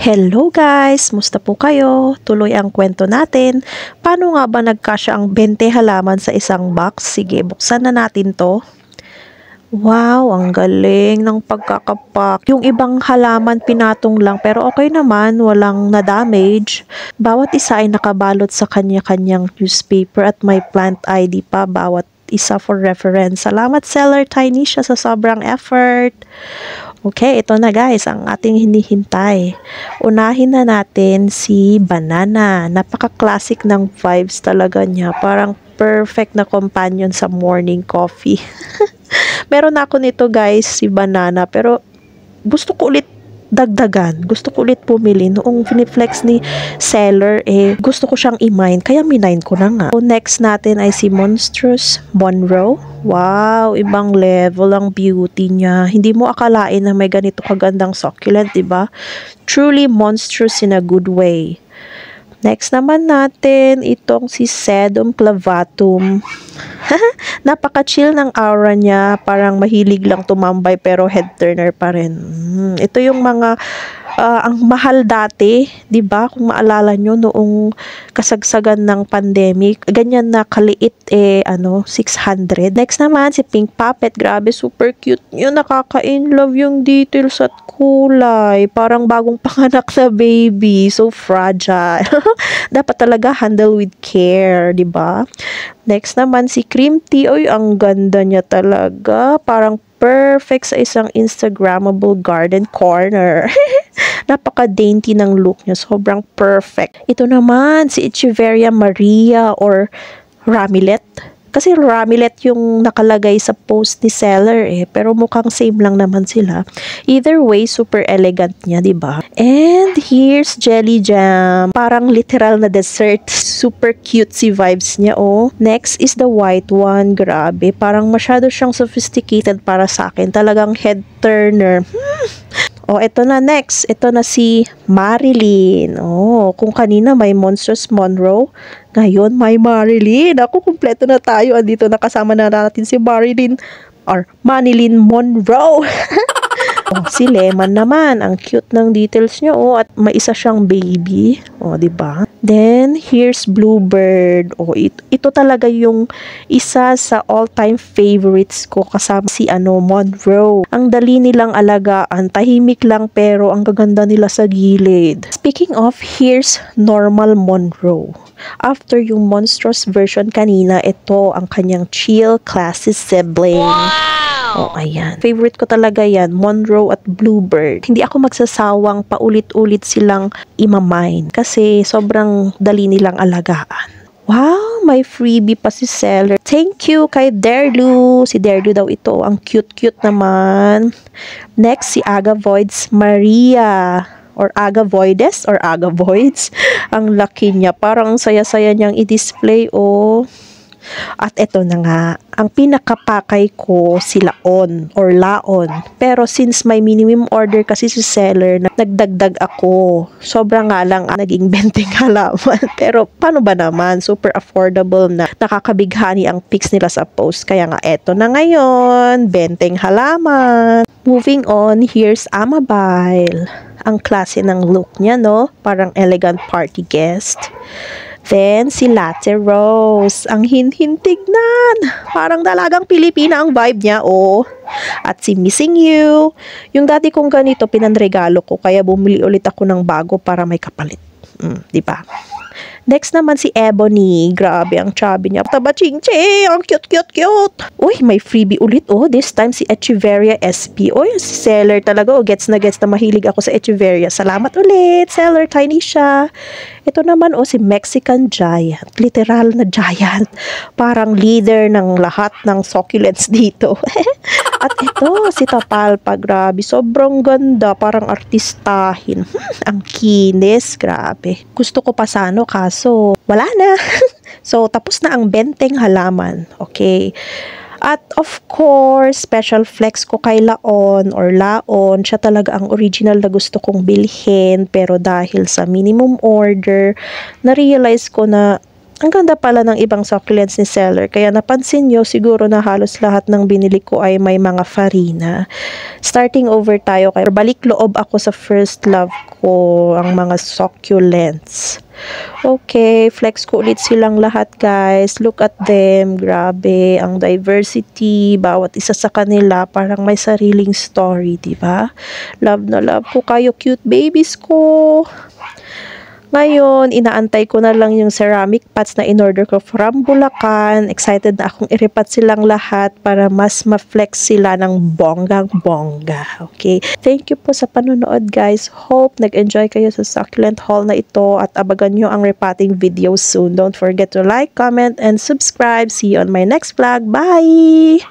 Hello guys! Musta po kayo? Tuloy ang kwento natin. Paano nga ba nagkasya ang 20 halaman sa isang box? Sige, buksan na natin to. Wow, ang galing ng pagkakapak. Yung ibang halaman pinatong lang pero okay naman, walang na-damage. Bawat isa ay nakabalot sa kanya-kanyang newspaper at may plant ID pa bawat isa for reference. Salamat seller Tinisha sa sobrang effort. Okay, ito na guys, ang ating hinihintay. Unahin na natin si Banana. Napaka-classic ng vibes talaga niya. Parang perfect na companion sa morning coffee. Meron ako nito guys, si Banana. Pero gusto ko ulit dagdagan. Gusto ko ulit pumili. Noong finiflex ni seller, gusto ko siyang i-mine. Kaya minine ko na nga. So, next natin ay si Monstrous Monroe. Wow, ibang level ang beauty niya. Hindi mo akalain na may ganito kagandang succulent, diba? Truly monstrous in a good way. Next naman natin, itong si Sedum clavatum. Napaka-chill ng aura niya. Parang mahilig lang tumambay pero head turner pa rin. Ito yung mga ang mahal dati, 'di ba? Kung maalala nyo noong kasagsagan ng pandemic, ganyan na kaliit 600. Next naman si Pink Puppet, grabe super cute. Yun, nakaka-inlove yung details at kulay. Parang bagong panganak na baby, so fragile. Dapat talaga handle with care, 'di ba? Next naman si Cream Tea, oy, ang ganda niya talaga. Parang perfect sa isang Instagrammable garden corner. Napaka-dainty ng look niya. Sobrang perfect. Ito naman, si Echeverria Maria or Ramilet. Kasi Ramilet yung nakalagay sa post ni seller pero mukhang same lang naman sila. Either way, super elegant niya, diba? And here's Jelly Jam. Parang literal na dessert. Super cutesy vibes niya, oh. Next is the white one. Grabe, parang masyado siyang sophisticated para sa akin. Talagang head turner. Oh, ito na next. Ito na si Marilyn. Oh, kung kanina may Monstrous Monroe, ngayon may Marilyn. Ako, kumpleto na tayo. Andito nakasama na natin si Marilyn or Manilyn Monroe. Oh, si Lemon naman. Ang cute ng details niya. Oh, at may isa siyang baby. Oh, diba? Then, here's Bluebird. Oh, ito talaga yung isa sa all-time favorites ko kasama si Monroe. Ang dali nilang alagaan. Tahimik lang pero ang gaganda nila sa gilid. Speaking of, here's Normal Monroe. After yung monstrous version kanina, ito ang kanyang chill, classy sibling. Wow! Oh, ayan. Favorite ko talaga yan, Monroe at Bluebird. Hindi ako magsasawang paulit-ulit silang imamine kasi sobrang dali nilang alagaan. Wow, may freebie pa si seller. Thank you kay Derlu. Si Derlu daw ito. Ang cute-cute naman. Next, si Agavoids Maria. Or Agavoides or Agavoids. Ang laki niya. Parang saya-saya niyang i-display, oh. At ito na nga, ang pinakapakay ko si Laon or Laon. Pero since may minimum order kasi si seller, nagdagdag ako. Sobrang nga lang naging 20 halaman. Pero paano ba naman? Super affordable na. Nakakabighani ang pics nila sa post. Kaya nga eto na ngayon, 20 halaman. Moving on, here's Amabile. Ang klase ng look niya, no? Parang elegant party guest. Then, si Latte Rose. Ang hinhintignan. Parang dalagang Pilipina ang vibe niya, oh. At si Missing You. Yung dati kong ganito, pinanregalo ko. Kaya bumili ulit ako ng bago para may kapalit. Diba? Next naman si Ebony. Grabe ang chubby niya. Taba ching-ching. Ang cute. Uy, may freebie ulit. Oh, this time si Echeverria SP. Uy, si seller talaga. Oh, gets na mahilig ako sa Echeverria. Salamat ulit, seller Tinisha. Ito naman, oh, si Mexican Giant. Literal na giant. Parang leader ng lahat ng succulents dito. At ito, si Tapalpa. Grabe, sobrang ganda. Parang artistahin. Ang kinis. Grabe. Gusto ko pa sana, kaso wala na. So, tapos na ang 20 halaman. Okay. At of course, special flex ko kay Laon or Laon. Siya talaga ang original na gusto kong bilhin. Pero dahil sa minimum order, na-realize ko na ang ganda pala ng ibang succulents ni seller. Kaya napansin nyo, siguro na halos lahat ng binili ko ay may mga farina. Starting over tayo. Kaya balik loob ako sa first love ko. ko ang mga succulents. Okay, flex ko ulit silang lahat guys. Look at them. Grabe, ang diversity. Bawat isa sa kanila parang may sariling story, diba? Love na love ko kayo, cute babies ko. Ngayon, inaantay ko na lang yung ceramic pots na in-order ko from Bulacan. Excited na akong iripat silang lahat para mas ma-flex sila ng bonggang-bongga. Okay? Thank you po sa panonood guys. Hope nag-enjoy kayo sa succulent haul na ito at abagan nyo ang repotting video soon. Don't forget to like, comment, and subscribe. See you on my next vlog. Bye!